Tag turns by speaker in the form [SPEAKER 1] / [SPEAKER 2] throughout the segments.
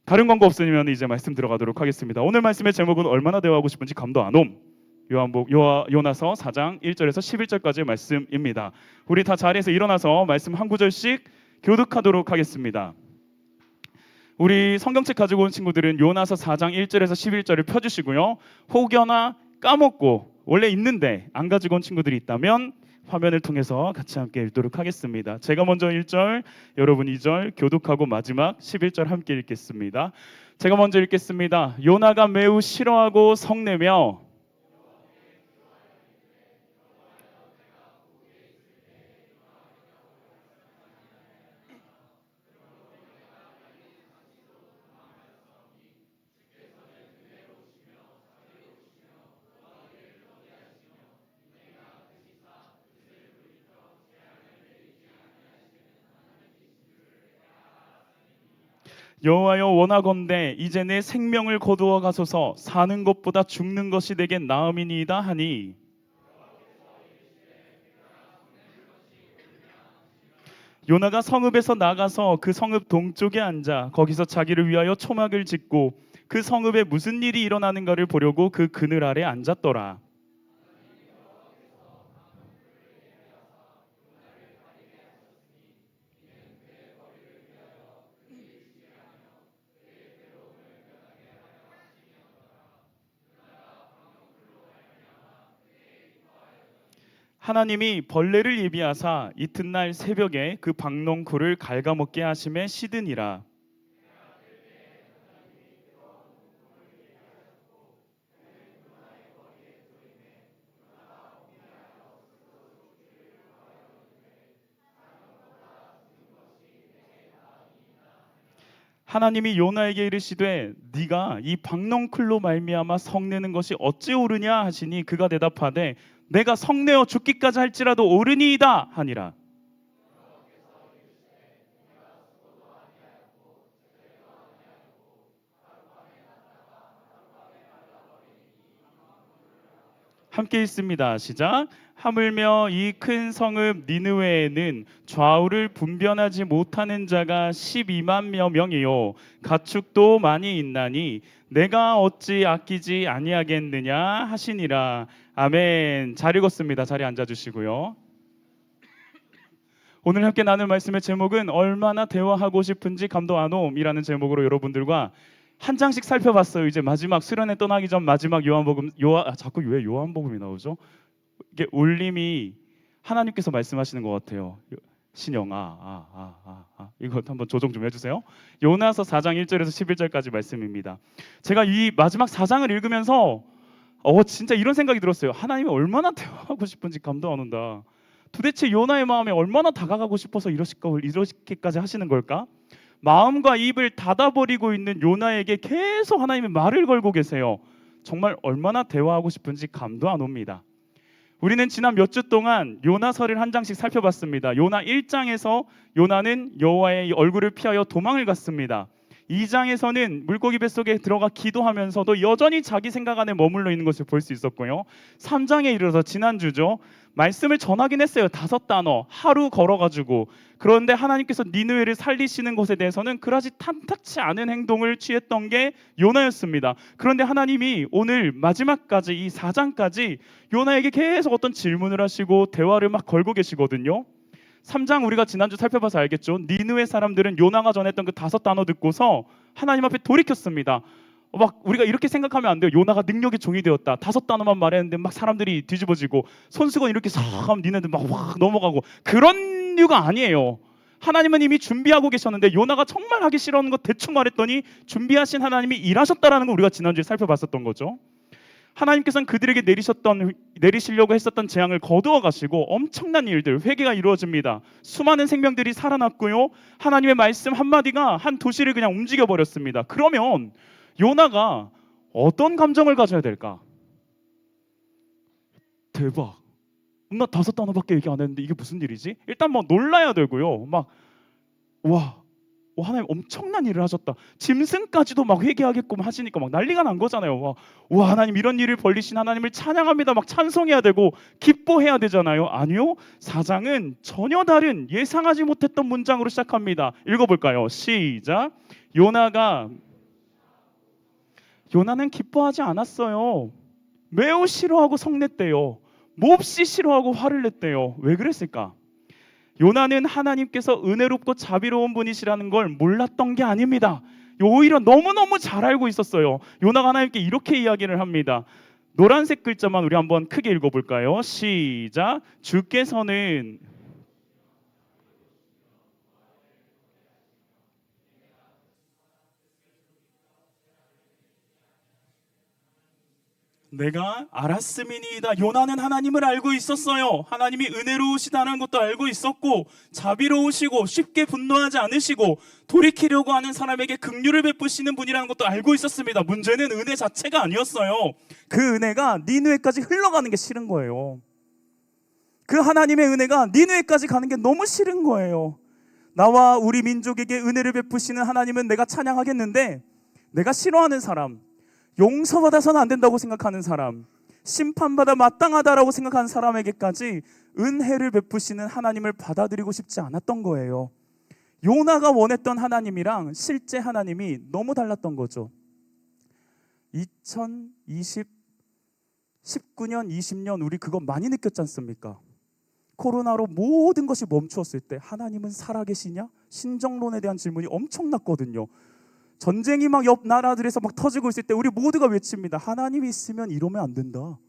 [SPEAKER 1] 다른 광고 없으면 이제 말씀 들어가도록 하겠습니다. 오늘 말씀의 제목은 얼마나 대화하고 싶은지 감도 안 옴. 요나서 4장 1절에서 11절까지의 말씀입니다. 우리 다 자리에서 일어나서 말씀 한 구절씩 교독하도록 하겠습니다. 우리 성경책 가지고 온 친구들은 요나서 4장 1절에서 11절을 펴주시고요. 혹여나 까먹고 원래 있는데 안 가지고 온 친구들이 있다면 화면을 통해서 같이 함께 읽도록 하겠습니다. 제가 먼저 1절, 여러분 2절 교독하고 마지막 11절 함께 읽겠습니다. 제가 먼저 읽겠습니다. 요나가 매우 싫어하고 성내며 여호와여 원하건대 이제 내 생명을 거두어 가소서. 사는 것보다 죽는 것이 내겐 나음이니이다 하니 요나가 성읍에서 나가서 그 성읍 동쪽에 앉아 거기서 자기를 위하여 초막을 짓고 그 성읍에 무슨 일이 일어나는가를 보려고 그 그늘 아래 앉았더라. 하나님이 벌레를 예비하사 이튿날 새벽에 그 박농쿨을 갉아먹게 하심에 시드니라. 하나님이 요나에게 이르시되 네가 이 박농쿨로 말미암아 성내는 것이 어찌 옳으냐 하시니 그가 대답하되 내가 성내어 죽기까지 할지라도 옳으니이다 하니라. 함께 읽습니다. 시작. 하물며 이 큰 성읍 니느웨에는 좌우를 분변하지 못하는 자가 12만 명이요 가축도 많이 있나니 내가 어찌 아끼지 아니하겠느냐 하시니라. 아멘. 잘 읽었습니다. 자리에 앉아주시고요. 오늘 함께 나눌 말씀의 제목은 얼마나 대화하고 싶은지 감도 안 옴이라는 제목으로 여러분들과 한 장씩 살펴봤어요. 이제 마지막 수련회 떠나기 전 마지막 요한복음 자꾸 왜 요한복음이 나오죠? 이게 울림이 하나님께서 말씀하시는 것 같아요. 신영아, 이거 한번 조정 좀 해주세요. 요나서 4장 1절에서 11절까지 말씀입니다. 제가 이 마지막 4장을 읽으면서 진짜 이런 생각이 들었어요. 하나님이 얼마나 대화하고 싶은지 감도 안 온다. 도대체 요나의 마음에 얼마나 다가가고 싶어서 이렇게까지 하시는 걸까? 마음과 입을 닫아버리고 있는 요나에게 계속 하나님이 말을 걸고 계세요. 정말 얼마나 대화하고 싶은지 감도 안 옵니다. 우리는 지난 몇 주 동안 요나서를 한 장씩 살펴봤습니다. 요나 1장에서 요나는 여호와의 얼굴을 피하여 도망을 갔습니다. 2장에서는 물고기 뱃속에 들어가 기도하면서도 여전히 자기 생각 안에 머물러 있는 것을 볼 수 있었고요. 3장에 이르러서 지난주죠. 말씀을 전하긴 했어요. 5단어 하루 걸어가지고. 그런데 하나님께서 니느웨를 살리시는 것에 대해서는 그다지 탐탁치 않은 행동을 취했던 게 요나였습니다. 그런데 하나님이 오늘 마지막까지 이 4장까지 요나에게 계속 어떤 질문을 하시고 대화를 막 걸고 계시거든요. 3장 우리가 지난주 살펴봐서 알겠죠. 니느웨 사람들은 요나가 전했던 그 5단어 듣고서 하나님 앞에 돌이켰습니다. 막 우리가 이렇게 생각하면 안 돼요. 요나가 능력의 종이 되었다. 5단어만 말했는데 막 사람들이 뒤집어지고 손수건 이렇게 싹 하면 니네들 막 확 넘어가고 그런 이유가 아니에요. 하나님은 이미 준비하고 계셨는데 요나가 정말 하기 싫어하는 거 대충 말했더니 준비하신 하나님이 일하셨다라는 거 우리가 지난주에 살펴봤었던 거죠. 하나님께서는 그들에게 내리시려고 했었던 재앙을 거두어 가시고 엄청난 일들, 회개가 이루어집니다. 수많은 생명들이 살아났고요. 하나님의 말씀 한마디가 한 도시를 그냥 움직여 버렸습니다. 그러면 요나가 어떤 감정을 가져야 될까? 대박. 나 5단어밖에 얘기 안 했는데 이게 무슨 일이지? 일단 뭐 놀라야 되고요. 막 와, 하나님 엄청난 일을 하셨다. 짐승까지도 막 회개하게끔 하시니까 막 난리가 난 거잖아요. 와, 하나님 이런 일을 벌리신 하나님을 찬양합니다. 막 찬송해야 되고 기뻐해야 되잖아요. 아니요. 4장은 전혀 다른 예상하지 못했던 문장으로 시작합니다. 읽어볼까요? 시작. 요나가 요나는 기뻐하지 않았어요. 매우 싫어하고 성냈대요. 몹시 싫어하고 화를 냈대요. 왜 그랬을까? 요나는 하나님께서 은혜롭고 자비로운 분이시라는 걸 몰랐던 게 아닙니다. 오히려 너무너무 잘 알고 있었어요. 요나가 하나님께 이렇게 이야기를 합니다. 노란색 글자만 우리 한번 크게 읽어볼까요? 시작. 주께서는 내가 알았음이니이다. 요나는 하나님을 알고 있었어요. 하나님이 은혜로우시다는 것도 알고 있었고, 자비로우시고 쉽게 분노하지 않으시고 돌이키려고 하는 사람에게 긍휼을 베푸시는 분이라는 것도 알고 있었습니다. 문제는 은혜 자체가 아니었어요. 그 은혜가 니느웨까지 흘러가는 게 싫은 거예요. 그 하나님의 은혜가 니느웨까지 가는 게 너무 싫은 거예요. 나와 우리 민족에게 은혜를 베푸시는 하나님은 내가 찬양하겠는데, 내가 싫어하는 사람, 용서받아서는 안 된다고 생각하는 사람, 심판받아 마땅하다라고 생각하는 사람에게까지 은혜를 베푸시는 하나님을 받아들이고 싶지 않았던 거예요. 요나가 원했던 하나님이랑 실제 하나님이 너무 달랐던 거죠. 19년, 20년 우리 그거 많이 느꼈지 않습니까? 코로나로 모든 것이 멈추었을 때 하나님은 살아계시냐? 신정론에 대한 질문이 엄청났거든요. 전쟁이 막 옆 나라들에서 막 터지고 있을 때 우리 모두가 외칩니다. 하나님이 있으면 이러면 안 된다.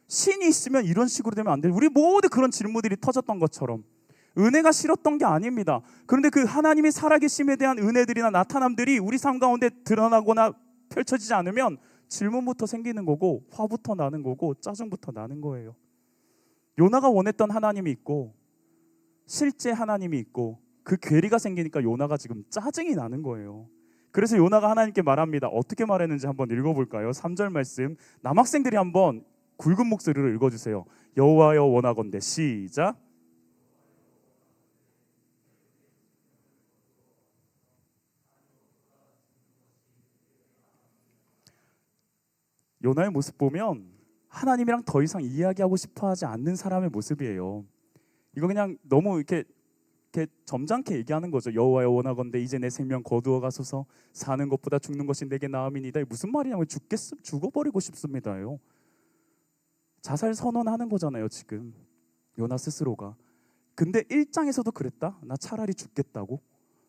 [SPEAKER 1] 신이 있으면 이런 식으로 되면 안 된다. 우리 모두 그런 질문들이 터졌던 것처럼 은혜가 싫었던 게 아닙니다. 그런데 그 하나님이 살아계심에 대한 은혜들이나 나타남들이 우리 삶 가운데 드러나거나 펼쳐지지 않으면 질문부터 생기는 거고, 화부터 나는 거고, 짜증부터 나는 거예요. 요나가 원했던 하나님이 있고 실제 하나님이 있고, 그 괴리가 생기니까 요나가 지금 짜증이 나는 거예요. 그래서 요나가 하나님께 말합니다. 어떻게 말했는지 한번 읽어볼까요? 3절 말씀, 남학생들이 한번 굵은 목소리로 읽어주세요. 여호와여 원하건대. 시작. 요나의 모습 보면 하나님이랑 더 이상 이야기하고 싶어하지 않는 사람의 모습이에요. 이거 그냥 너무 이렇게 점잖게 얘기하는 거죠. 여호와여 원하건대 이제 내 생명 거두어 가소서. 사는 것보다 죽는 것이 내게 나음이니이다. 무슨 말이냐면 죽어버리고 싶습니다요. 자살 선언하는 거잖아요 지금 요나 스스로가. 근데 1장에서도 그랬다. 나 차라리 죽겠다고,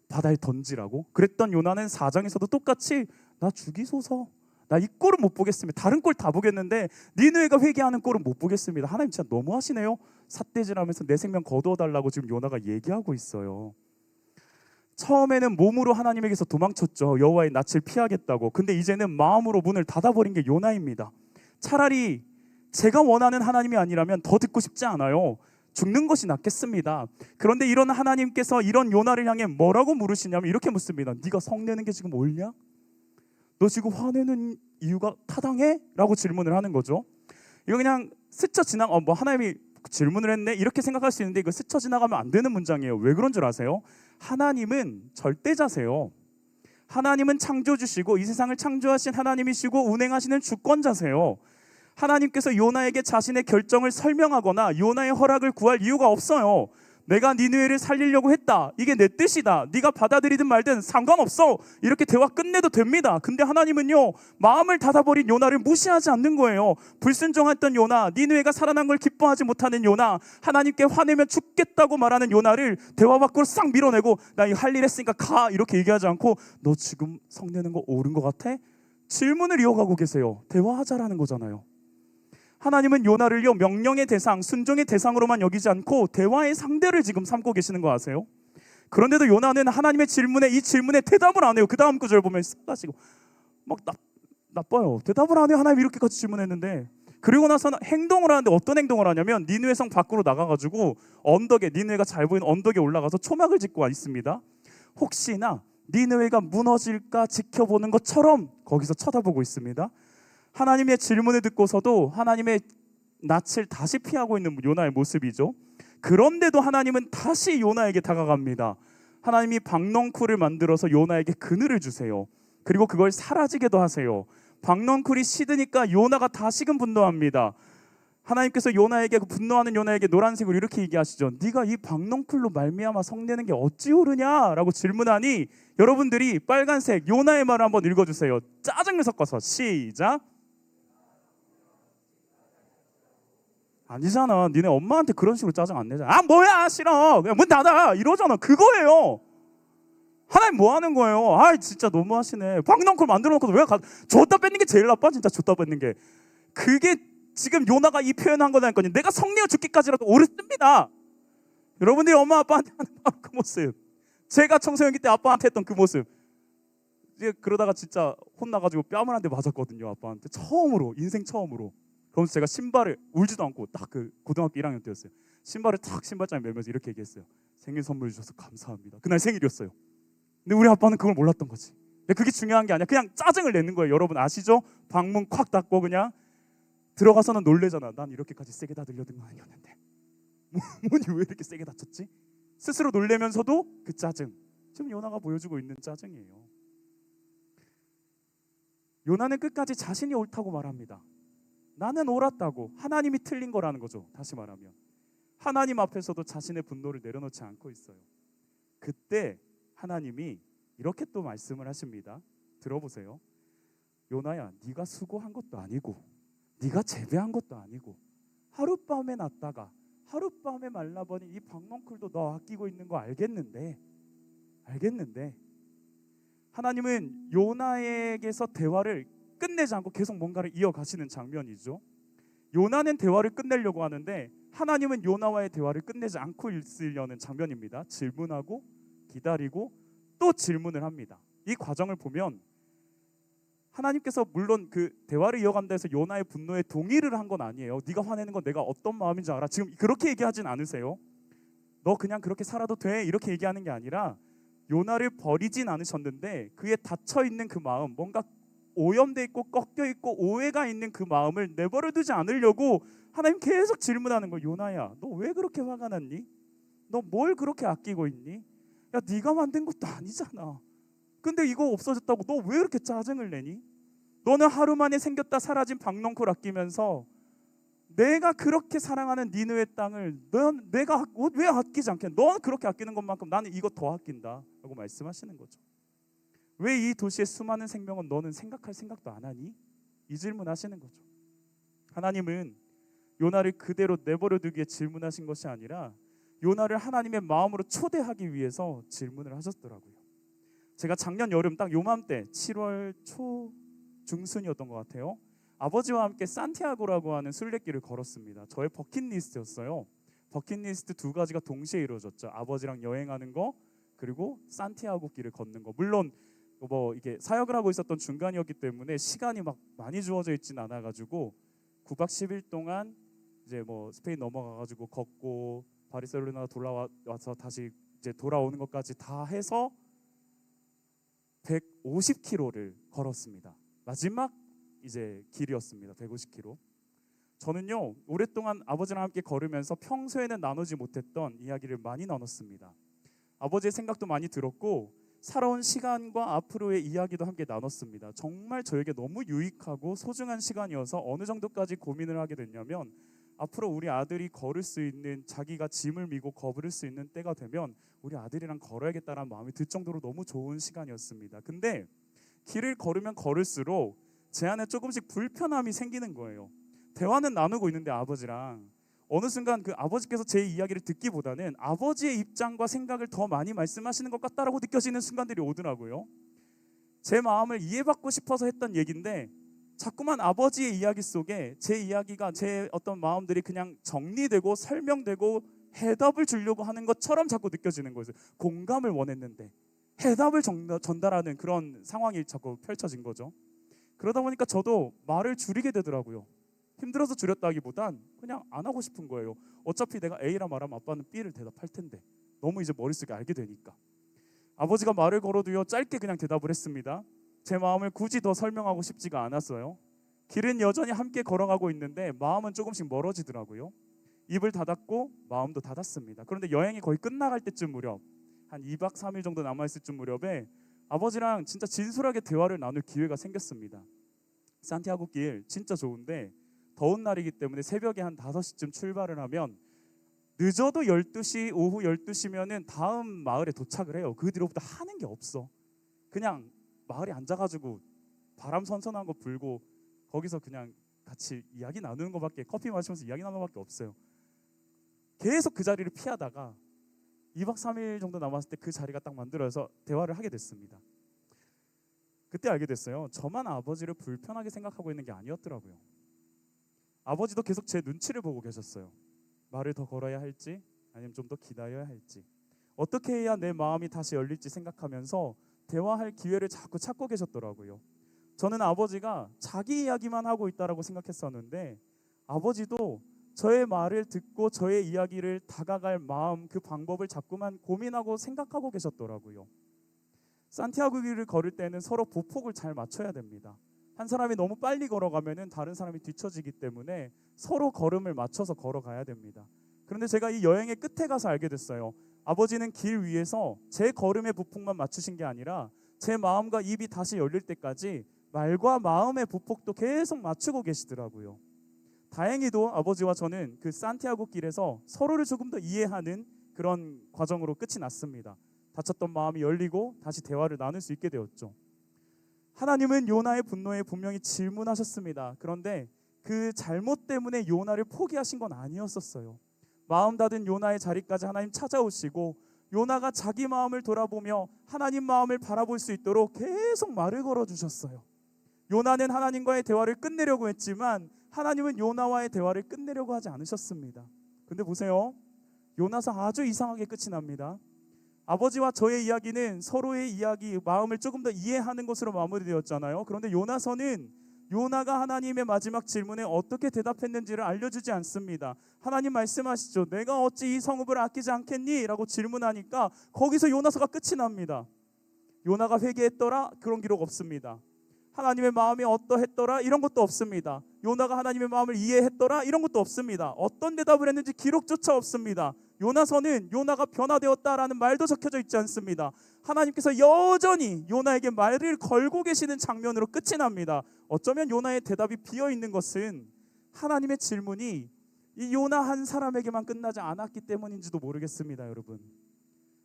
[SPEAKER 1] 바다에 던지라고 그랬던 요나는 4장에서도 똑같이 나 죽이소서, 나 이 꼴은 못 보겠습니다. 다른 꼴 다 보겠는데 니느웨가 회개하는 꼴은 못 보겠습니다. 하나님 진짜 너무하시네요. 삿대질하면서 내 생명 거두어달라고 지금 요나가 얘기하고 있어요. 처음에는 몸으로 하나님에게서 도망쳤죠. 여호와의 낯을 피하겠다고. 근데 이제는 마음으로 문을 닫아버린 게 요나입니다. 차라리 제가 원하는 하나님이 아니라면 더 듣고 싶지 않아요. 죽는 것이 낫겠습니다. 그런데 이런 하나님께서 이런 요나를 향해 뭐라고 물으시냐면 이렇게 묻습니다. 네가 성내는 게 지금 옳냐? 너 지금 화내는 이유가 타당해? 라고 질문을 하는 거죠. 이거 그냥 스쳐 뭐 하나님이 질문을 했네 이렇게 생각할 수 있는데, 이거 스쳐 지나가면 안 되는 문장이에요. 왜 그런 줄 아세요? 하나님은 절대자세요. 하나님은 창조주시고 이 세상을 창조하신 하나님이시고 운행하시는 주권자세요. 하나님께서 요나에게 자신의 결정을 설명하거나 요나의 허락을 구할 이유가 없어요. 내가 니느웨를 살리려고 했다, 이게 내 뜻이다, 네가 받아들이든 말든 상관없어, 이렇게 대화 끝내도 됩니다. 근데 하나님은요, 마음을 닫아버린 요나를 무시하지 않는 거예요. 불순종했던 요나, 니느웨가 살아난 걸 기뻐하지 못하는 요나, 하나님께 화내면 죽겠다고 말하는 요나를 대화 밖으로 싹 밀어내고 나 이거 할 일 했으니까 가, 이렇게 얘기하지 않고 너 지금 성내는 거 옳은 거 같아? 질문을 이어가고 계세요. 대화하자라는 거잖아요. 하나님은 요나를요, 명령의 대상, 순종의 대상으로만 여기지 않고 대화의 상대를 지금 삼고 계시는 거 아세요? 그런데도 요나는 하나님의 이 질문에 대답을 안 해요. 그 다음 구절 보면 싸가지고 막 나빠요. 대답을 안 해요. 하나님 이렇게까지 질문했는데. 그리고 나서 행동을 하는데 어떤 행동을 하냐면 니느웨 성 밖으로 나가가지고 언덕에, 니느웨가 잘 보이는 언덕에 올라가서 초막을 짓고 와 있습니다. 혹시나 니느웨가 무너질까 지켜보는 것처럼 거기서 쳐다보고 있습니다. 하나님의 질문을 듣고서도 하나님의 낯을 다시 피하고 있는 요나의 모습이죠. 그런데도 하나님은 다시 요나에게 다가갑니다. 하나님이 박넝쿨을 만들어서 요나에게 그늘을 주세요. 그리고 그걸 사라지게도 하세요. 박넝쿨이 시드니까 요나가 다시금 분노합니다. 하나님께서 요나에게, 그 분노하는 요나에게 노란색으로 이렇게 얘기하시죠. 네가 이 박넝쿨로 말미암아 성내는 게 어찌 옳으냐라고 질문하니, 여러분들이 빨간색 요나의 말을 한번 읽어주세요. 짜증을 섞어서 시작. 아니잖아. 니네 엄마한테 그런 식으로 짜증 안 내잖아. 아 뭐야 싫어 그냥 문 닫아 이러잖아. 그거예요. 하나님 뭐 하는 거예요? 아 진짜 너무하시네. 박넝쿨 만들어 놓고도 왜 줬다 뺏는 게 제일 나빠. 진짜 줬다 뺏는 게. 그게 지금 요나가 이 표현한 거다니까요. 내가 성내어 죽기까지라도 옳습니다. 여러분들이 엄마 아빠한테 하는 바로 그 모습, 제가 청소년기 때 아빠한테 했던 그 모습. 이제 그러다가 진짜 혼나가지고 뺨을 한 대 맞았거든요. 아빠한테 처음으로, 인생 처음으로. 그러면서 제가 신발을, 울지도 않고 딱 그 고등학교 1학년 때였어요. 신발을 탁 신발장에 매면서 이렇게 얘기했어요. 생일 선물 주셔서 감사합니다. 그날 생일이었어요. 근데 우리 아빠는 그걸 몰랐던 거지. 근데 그게 중요한 게 아니야. 그냥 짜증을 내는 거예요. 여러분 아시죠? 방문 콱 닫고 그냥 들어가서는 놀래잖아. 난 이렇게까지 세게 닫으려던 거 아니었는데 문이 왜 이렇게 세게 닫혔지? 스스로 놀래면서도 그 짜증, 지금 요나가 보여주고 있는 짜증이에요. 요나는 끝까지 자신이 옳다고 말합니다. 나는 옳았다고. 하나님이 틀린 거라는 거죠. 다시 말하면 하나님 앞에서도 자신의 분노를 내려놓지 않고 있어요. 그때 하나님이 이렇게 또 말씀을 하십니다. 들어보세요. 요나야, 네가 수고한 것도 아니고 네가 재배한 것도 아니고 하룻밤에 났다가 하룻밤에 말라버린 이 박넝쿨도 너 아끼고 있는 거 알겠는데 하나님은 요나에게서 대화를 끝내지 않고 계속 뭔가를 이어가시는 장면이죠. 요나는 대화를 끝내려고 하는데 하나님은 요나와의 대화를 끝내지 않고 있으려는 장면입니다. 질문하고 기다리고 또 질문을 합니다. 이 과정을 보면 하나님께서 물론 그 대화를 이어간다 해서 요나의 분노에 동의를 한 건 아니에요. 네가 화내는 건 내가 어떤 마음인지 알아. 지금 그렇게 얘기하진 않으세요. 너 그냥 그렇게 살아도 돼 이렇게 얘기하는 게 아니라 요나를 버리진 않으셨는데 그의 닫혀있는 그 마음, 뭔가 오염돼 있고 꺾여 있고 오해가 있는 그 마음을 내버려 두지 않으려고 하나님 계속 질문하는 거예요. 요나야, 너 왜 그렇게 화가 났니? 너 뭘 그렇게 아끼고 있니? 야, 네가 만든 것도 아니잖아. 근데 이거 없어졌다고 너 왜 이렇게 짜증을 내니? 너는 하루 만에 생겼다 사라진 박넝쿨 아끼면서 내가 그렇게 사랑하는 니느의 땅을 내가 왜 아끼지 않겠냐? 너는 그렇게 아끼는 것만큼 나는 이거 더 아낀다 라고 말씀하시는 거죠. 왜 이 도시의 수많은 생명은 너는 생각할 생각도 안 하니? 이 질문 하시는 거죠. 하나님은 요나를 그대로 내버려 두기에 질문하신 것이 아니라 요나를 하나님의 마음으로 초대하기 위해서 질문을 하셨더라고요. 제가 작년 여름 딱 요맘때 7월 초 중순이었던 것 같아요. 아버지와 함께 산티아고라고 하는 순례길을 걸었습니다. 저의 버킷리스트였어요. 버킷리스트 두 가지가 동시에 이루어졌죠. 아버지랑 여행하는 거 그리고 산티아고 길을 걷는 거. 물론 뭐 이게 사역을 하고 있었던 중간이었기 때문에 시간이 막 많이 주어져 있지는 않아가지고 9박 10일 동안 이제 뭐 스페인 넘어가가지고 걷고 바르셀로나 돌아와서 다시 이제 돌아오는 것까지 다 해서 150km를 걸었습니다. 마지막 이제 길이었습니다. 150km. 저는요 오랫동안 아버지랑 함께 걸으면서 평소에는 나누지 못했던 이야기를 많이 나눴습니다. 아버지의 생각도 많이 들었고 살아온 시간과 앞으로의 이야기도 함께 나눴습니다. 정말 저에게 너무 유익하고 소중한 시간이어서 어느 정도까지 고민을 하게 됐냐면 앞으로 우리 아들이 걸을 수 있는, 자기가 짐을 미고 걸을 수 있는 때가 되면 우리 아들이랑 걸어야겠다는 마음이 들 정도로 너무 좋은 시간이었습니다. 근데 길을 걸으면 걸을수록 제 안에 조금씩 불편함이 생기는 거예요. 대화는 나누고 있는데 아버지랑 어느 순간 그 아버지께서 제 이야기를 듣기보다는 아버지의 입장과 생각을 더 많이 말씀하시는 것 같다라고 느껴지는 순간들이 오더라고요. 제 마음을 이해받고 싶어서 했던 얘기인데 자꾸만 아버지의 이야기 속에 제 이야기가, 제 어떤 마음들이 그냥 정리되고 설명되고 해답을 주려고 하는 것처럼 자꾸 느껴지는 거예요. 공감을 원했는데 해답을 전달하는 그런 상황이 자꾸 펼쳐진 거죠. 그러다 보니까 저도 말을 줄이게 되더라고요. 힘들어서 줄였다기보단 그냥 안 하고 싶은 거예요. 어차피 내가 A라 말하면 아빠는 B를 대답할 텐데 너무 이제 머릿속에 알게 되니까. 아버지가 말을 걸어도요 짧게 그냥 대답을 했습니다. 제 마음을 굳이 더 설명하고 싶지가 않았어요. 길은 여전히 함께 걸어가고 있는데 마음은 조금씩 멀어지더라고요. 입을 닫았고 마음도 닫았습니다. 그런데 여행이 거의 끝나갈 때쯤 무렵, 한 2박 3일 정도 남아있을 쯤 무렵에 아버지랑 진짜 진솔하게 대화를 나눌 기회가 생겼습니다. 산티아고 길 진짜 좋은데 더운 날이기 때문에 새벽에 한 5시쯤 출발을 하면 늦어도 12시, 오후 12시면은 다음 마을에 도착을 해요. 그 뒤로부터 하는 게 없어. 그냥 마을에 앉아가지고 바람 선선한 거 불고 거기서 그냥 같이 이야기 나누는 것밖에, 커피 마시면서 이야기 나누는 것밖에 없어요. 계속 그 자리를 피하다가 2박 3일 정도 남았을 때 그 자리가 딱 만들어서 대화를 하게 됐습니다. 그때 알게 됐어요. 저만 아버지를 불편하게 생각하고 있는 게 아니었더라고요. 아버지도 계속 제 눈치를 보고 계셨어요. 말을 더 걸어야 할지 아니면 좀 더 기다려야 할지, 어떻게 해야 내 마음이 다시 열릴지 생각하면서 대화할 기회를 자꾸 찾고 계셨더라고요. 저는 아버지가 자기 이야기만 하고 있다라고 생각했었는데 아버지도 저의 말을 듣고 저의 이야기를 다가갈 마음, 그 방법을 자꾸만 고민하고 생각하고 계셨더라고요. 산티아고 길을 걸을 때는 서로 보폭을 잘 맞춰야 됩니다. 한 사람이 너무 빨리 걸어가면은 다른 사람이 뒤처지기 때문에 서로 걸음을 맞춰서 걸어가야 됩니다. 그런데 제가 이 여행의 끝에 가서 알게 됐어요. 아버지는 길 위에서 제 걸음의 보폭만 맞추신 게 아니라 제 마음과 입이 다시 열릴 때까지 말과 마음의 보폭도 계속 맞추고 계시더라고요. 다행히도 아버지와 저는 그 산티아고 길에서 서로를 조금 더 이해하는 그런 과정으로 끝이 났습니다. 다쳤던 마음이 열리고 다시 대화를 나눌 수 있게 되었죠. 하나님은 요나의 분노에 분명히 질문하셨습니다. 그런데 그 잘못 때문에 요나를 포기하신 건 아니었었어요. 마음 닫은 요나의 자리까지 하나님 찾아오시고 요나가 자기 마음을 돌아보며 하나님 마음을 바라볼 수 있도록 계속 말을 걸어주셨어요. 요나는 하나님과의 대화를 끝내려고 했지만 하나님은 요나와의 대화를 끝내려고 하지 않으셨습니다. 근데 보세요, 요나서 아주 이상하게 끝이 납니다. 아버지와 저의 이야기는 서로의 이야기, 마음을 조금 더 이해하는 것으로 마무리되었잖아요. 그런데 요나서는 요나가 하나님의 마지막 질문에 어떻게 대답했는지를 알려주지 않습니다. 하나님 말씀하시죠. 내가 어찌 이 성읍을 아끼지 않겠니? 라고 질문하니까 거기서 요나서가 끝이 납니다. 요나가 회개했더라? 그런 기록 없습니다. 하나님의 마음이 어떠했더라? 이런 것도 없습니다. 요나가 하나님의 마음을 이해했더라? 이런 것도 없습니다. 어떤 대답을 했는지 기록조차 없습니다. 요나서는 요나가 변화되었다라는 말도 적혀져 있지 않습니다. 하나님께서 여전히 요나에게 말을 걸고 계시는 장면으로 끝이 납니다. 어쩌면 요나의 대답이 비어있는 것은 하나님의 질문이 이 요나 한 사람에게만 끝나지 않았기 때문인지도 모르겠습니다. 여러분,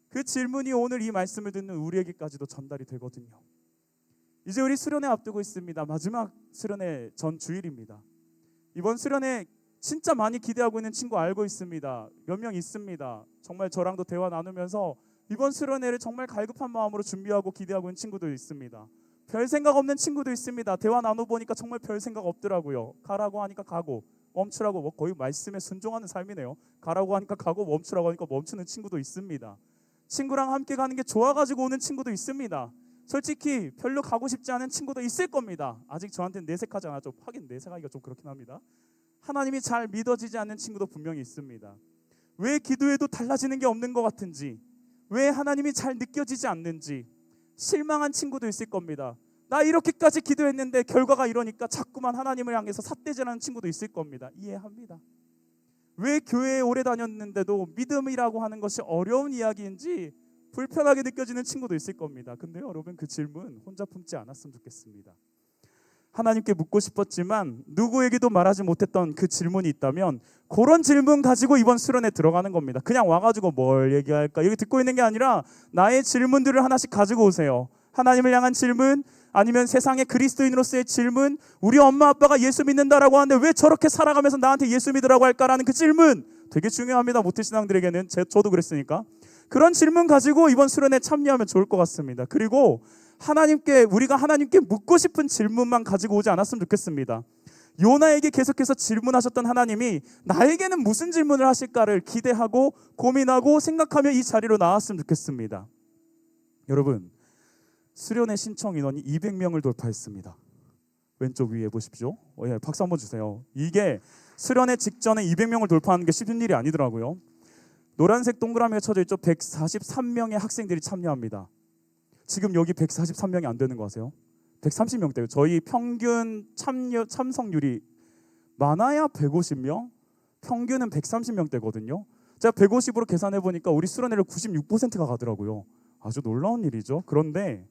[SPEAKER 1] 그 질문이 오늘 이 말씀을 듣는 우리에게까지도 전달이 되거든요. 이제 우리 수련회 앞두고 있습니다. 마지막 수련회 전 주일입니다. 이번 수련회 진짜 많이 기대하고 있는 친구 알고 있습니다. 몇 명 있습니다. 정말 저랑도 대화 나누면서 이번 수련회를 정말 갈급한 마음으로 준비하고 기대하고 있는 친구도 있습니다. 별 생각 없는 친구도 있습니다. 대화 나눠보니까 정말 별 생각 없더라고요. 가라고 하니까 가고, 멈추라고, 거의 말씀에 순종하는 삶이네요. 가라고 하니까 가고, 멈추라고 하니까 멈추는 친구도 있습니다. 친구랑 함께 가는 게 좋아가지고 오는 친구도 있습니다. 솔직히 별로 가고 싶지 않은 친구도 있을 겁니다. 아직 저한테는 내색하지 않았죠. 하긴 내색하기가 좀 그렇긴 합니다. 하나님이 잘 믿어지지 않는 친구도 분명히 있습니다. 왜 기도해도 달라지는 게 없는 것 같은지, 왜 하나님이 잘 느껴지지 않는지 실망한 친구도 있을 겁니다. 나 이렇게까지 기도했는데 결과가 이러니까 자꾸만 하나님을 향해서 삿대질하는 친구도 있을 겁니다. 이해합니다. 왜 교회에 오래 다녔는데도 믿음이라고 하는 것이 어려운 이야기인지 불편하게 느껴지는 친구도 있을 겁니다. 근데 여러분, 그 질문 혼자 품지 않았으면 좋겠습니다. 하나님께 묻고 싶었지만 누구에게도 말하지 못했던 그 질문이 있다면 그런 질문 가지고 이번 수련에 들어가는 겁니다. 그냥 와가지고 뭘 얘기할까 여기 듣고 있는 게 아니라 나의 질문들을 하나씩 가지고 오세요. 하나님을 향한 질문, 아니면 세상의 그리스도인으로서의 질문, 우리 엄마 아빠가 예수 믿는다라고 하는데 왜 저렇게 살아가면서 나한테 예수 믿으라고 할까라는 그 질문 되게 중요합니다. 모태신앙들에게는. 저도 그랬으니까. 그런 질문 가지고 이번 수련에 참여하면 좋을 것 같습니다. 그리고 우리가 하나님께 묻고 싶은 질문만 가지고 오지 않았으면 좋겠습니다. 요나에게 계속해서 질문하셨던 하나님이 나에게는 무슨 질문을 하실까를 기대하고 고민하고 생각하며 이 자리로 나왔으면 좋겠습니다. 여러분, 수련회 신청 인원이 200명을 돌파했습니다. 왼쪽 위에 보십시오. 예, 박수 한번 주세요. 이게 수련회 직전에 200명을 돌파하는 게 쉬운 일이 아니더라고요. 노란색 동그라미가 쳐져 있죠. 143명의 학생들이 참여합니다. 지금 여기 143명이 안 되는 거 아세요? 130명대요. 저희 평균 참석률이 많아야 150명, 평균은 130명대거든요. 제가 150으로 계산해 보니까 우리 수련회를 96%가 가더라고요. 아주 놀라운 일이죠. 그런데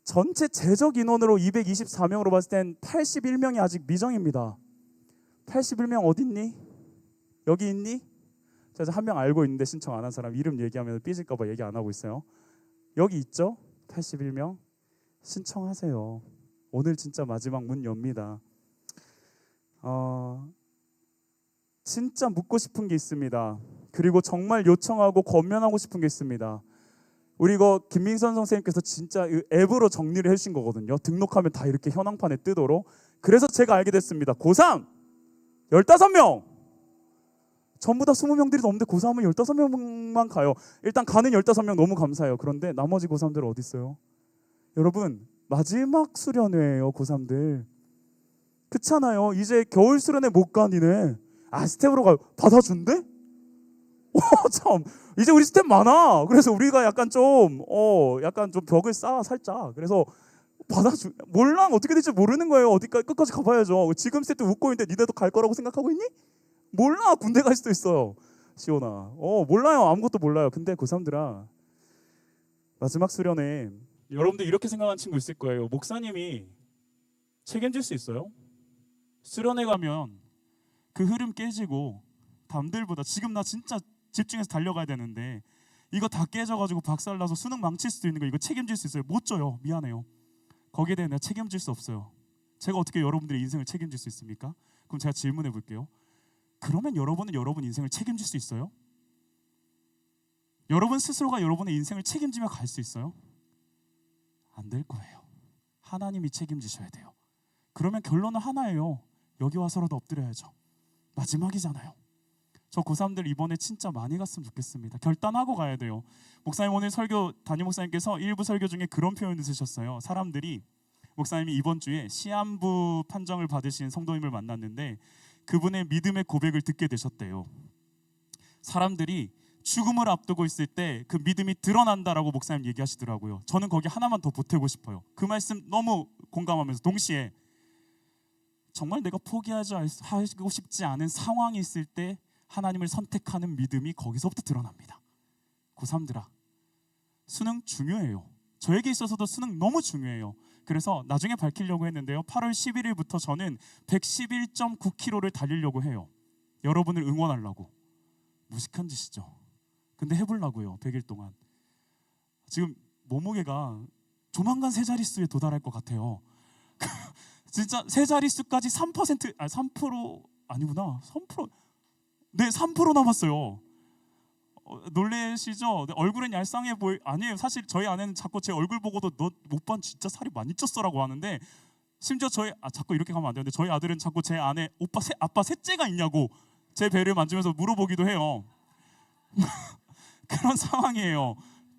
[SPEAKER 2] 전체 제적 인원으로 224명으로 봤을 땐 81명이 아직 미정입니다. 81명 어딨니? 여기 있니? 제가 한 명 알고 있는데 신청 안 한 사람 이름 얘기하면 삐질까 봐 얘기 안 하고 있어요. 여기 있죠? 81명 신청하세요. 오늘 진짜 마지막 문 엽니다. 진짜 묻고 싶은 게 있습니다. 그리고 정말 요청하고 권면하고 싶은 게 있습니다. 우리 이거 김민선 선생님께서 진짜 앱으로 정리를 해주신 거거든요. 등록하면 다 이렇게 현황판에 뜨도록. 그래서 제가 알게 됐습니다. 고3 15명 전부 다 20명들이 넘는데 고3은 15명만 가요. 일단 가는 15명 너무 감사해요. 그런데 나머지 고3들은 어디 있어요? 여러분 마지막 수련회예요. 고3들 그렇잖아요. 이제 겨울 수련회 못 가니네. 스텝으로 가 받아준대? 참 이제 우리 스텝 많아. 그래서 우리가 약간 좀 벽을 쌓아 살짝. 그래서 몰라 어떻게 될지 모르는 거예요. 어디까지 끝까지 가봐야죠. 지금 스텝도 웃고 있는데 니네도 갈 거라고 생각하고 있니? 몰라. 군대 갈 수도 있어요. 시온아. 몰라요. 아무것도 몰라요. 근데 고3들아 마지막 수련회 여러분들 이렇게 생각하는 친구 있을 거예요. 목사님이 책임질 수 있어요? 수련회 가면 그 흐름 깨지고 남들보다 지금 나 진짜 집중해서 달려가야 되는데 이거 다 깨져가지고 박살나서 수능 망칠 수도 있는 거 이거 책임질 수 있어요? 못 져요. 미안해요. 거기에 대해 내가 책임질 수 없어요. 제가 어떻게 여러분들의 인생을 책임질 수 있습니까? 그럼 제가 질문해 볼게요. 그러면 여러분은 여러분 인생을 책임질 수 있어요? 여러분 스스로가 여러분의 인생을 책임지며 갈 수 있어요? 안 될 거예요. 하나님이 책임지셔야 돼요. 그러면 결론은 하나예요. 여기 와서라도 엎드려야죠. 마지막이잖아요. 저 고3들 이번에 진짜 많이 갔으면 좋겠습니다. 결단하고 가야 돼요. 목사님 오늘 설교 담임 목사님께서 일부 설교 중에 그런 표현을 쓰셨어요. 사람들이 목사님이 이번 주에 시한부 판정을 받으신 성도님을 만났는데 그분의 믿음의 고백을 듣게 되셨대요. 사람들이 죽음을 앞두고 있을 때 그 믿음이 드러난다라고 목사님 얘기하시더라고요. 저는 거기 하나만 더 보태고 싶어요. 그 말씀 너무 공감하면서 동시에 정말 내가 포기하고 싶지 않은 상황이 있을 때 하나님을 선택하는 믿음이 거기서부터 드러납니다. 고3들아 수능 중요해요. 저에게 있어서도 수능 너무 중요해요. 그래서 나중에 밝히려고 했는데요. 8월 11일부터 저는 111.9km를 달리려고 해요. 여러분을 응원하려고. 무식한 짓이죠. 근데 해보려고요. 100일 동안. 지금 몸무게가 조만간 세 자릿수에 도달할 것 같아요. 진짜 세 자릿수까지 3% 아니구나. 3% 네, 3% 남았어요. 놀라시죠? 얼굴은 얄쌍해 아니에요. 사실 저희 아내는 자꾸 제 얼굴 보고도 너 오빠 진짜 살이 많이 쪘어라고 하는데 심지어 자꾸 이렇게 가면 안 되는데 저희 아들은 자꾸 제 아내 아빠 셋째가 있냐고 제 배를 만지면서 물어보기도 해요. 그런 상황이에요.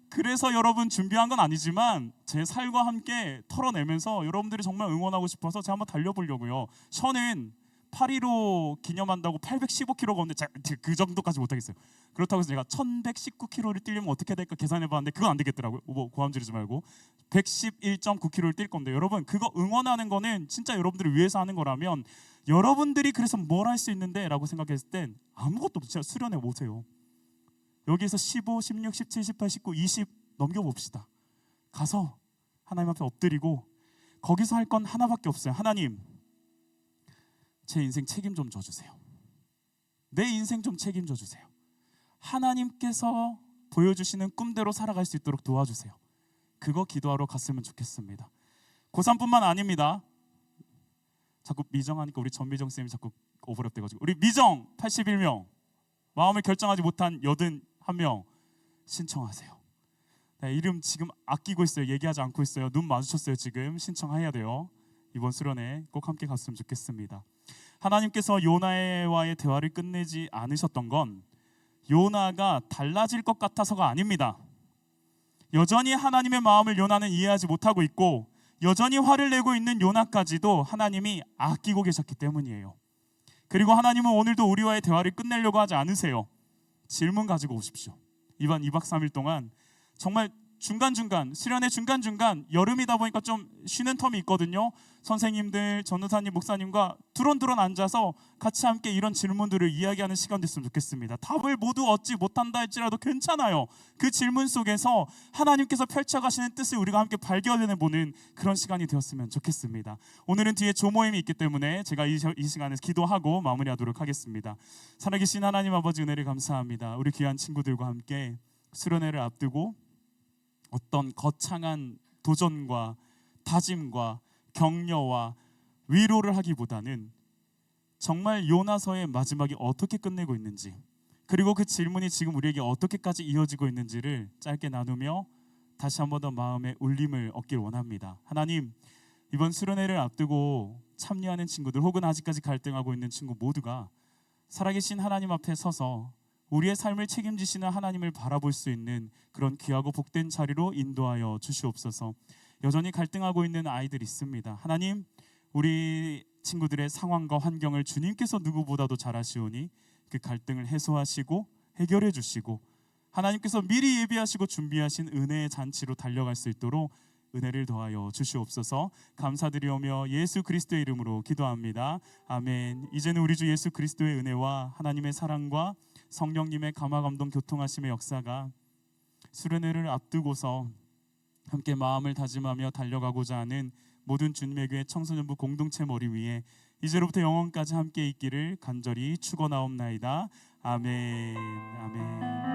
[SPEAKER 2] 그래서 여러분 준비한 건 아니지만 제 살과 함께 털어내면서 여러분들이 정말 응원하고 싶어서 제가 한번 달려보려고요. 저는 8.15 기념한다고 815km 걷는데 그 정도까지 못하겠어요. 그렇다고 해서 제가 1119km를 뛰려면 어떻게 될까 계산해봤는데 그건 안 되겠더라고요. 고함 지르지 말고 111.9km를 뛸 건데 여러분 그거 응원하는 거는 진짜 여러분들을 위해서 하는 거라면 여러분들이 그래서 뭘 할 수 있는데 라고 생각했을 땐 아무것도 없어요. 수련회 오세요. 여기서 15, 16, 17, 18, 19, 20 넘겨봅시다. 가서 하나님 앞에 엎드리고 거기서 할 건 하나밖에 없어요. 하나님 제 인생 책임 좀 져주세요. 내 인생 좀 책임져 주세요. 하나님께서 보여주시는 꿈대로 살아갈 수 있도록 도와주세요. 그거 기도하러 갔으면 좋겠습니다. 고3뿐만 아닙니다. 자꾸 미정하니까 우리 전미정 쌤이 자꾸 오버랩 돼가지고 우리 미정 81명 마음을 결정하지 못한 81명 신청하세요. 네, 이름 지금 아끼고 있어요. 얘기하지 않고 있어요. 눈 마주쳤어요. 지금 신청해야 돼요. 이번 수련회 꼭 함께 갔으면 좋겠습니다. 하나님께서 요나와의 대화를 끝내지 않으셨던 건 요나가 달라질 것 같아서가 아닙니다. 여전히 하나님의 마음을 요나는 이해하지 못하고 있고 여전히 화를 내고 있는 요나까지도 하나님이 아끼고 계셨기 때문이에요. 그리고 하나님은 오늘도 우리와의 대화를 끝내려고 하지 않으세요. 질문 가지고 오십시오. 이번 2박 3일 동안 정말 중간중간 수련회 중간중간 여름이다 보니까 좀 쉬는 텀이 있거든요. 선생님들, 전도사님, 목사님과 두런두런 앉아서 같이 함께 이런 질문들을 이야기하는 시간 됐으면 좋겠습니다. 답을 모두 얻지 못한다 할지라도 괜찮아요. 그 질문 속에서 하나님께서 펼쳐가시는 뜻을 우리가 함께 발견해보는 그런 시간이 되었으면 좋겠습니다. 오늘은 뒤에 조모임이 있기 때문에 제가 이 시간에서 기도하고 마무리하도록 하겠습니다. 살아계신 하나님 아버지 은혜를 감사합니다. 우리 귀한 친구들과 함께 수련회를 앞두고 어떤 거창한 도전과 다짐과 격려와 위로를 하기보다는 정말 요나서의 마지막이 어떻게 끝내고 있는지, 그리고 그 질문이 지금 우리에게 어떻게까지 이어지고 있는지를 짧게 나누며 다시 한 번 더 마음의 울림을 얻길 원합니다. 하나님, 이번 수련회를 앞두고 참여하는 친구들 혹은 아직까지 갈등하고 있는 친구 모두가 살아계신 하나님 앞에 서서 우리의 삶을 책임지시는 하나님을 바라볼 수 있는 그런 귀하고 복된 자리로 인도하여 주시옵소서. 여전히 갈등하고 있는 아이들 있습니다. 하나님, 우리 친구들의 상황과 환경을 주님께서 누구보다도 잘 아시오니 그 갈등을 해소하시고 해결해 주시고 하나님께서 미리 예비하시고 준비하신 은혜의 잔치로 달려갈 수 있도록 은혜를 더하여 주시옵소서. 감사드리오며 예수 그리스도의 이름으로 기도합니다. 아멘. 이제는 우리 주 예수 그리스도의 은혜와 하나님의 사랑과 성령님의 감화 감동 교통하심의 역사가 수련회를 앞두고서 함께 마음을 다짐하며 달려가고자 하는 모든 주님의 교회 청소년부 공동체 머리 위에 이제로부터 영원까지 함께 있기를 간절히 축원하옵나이다. 아멘. 아멘.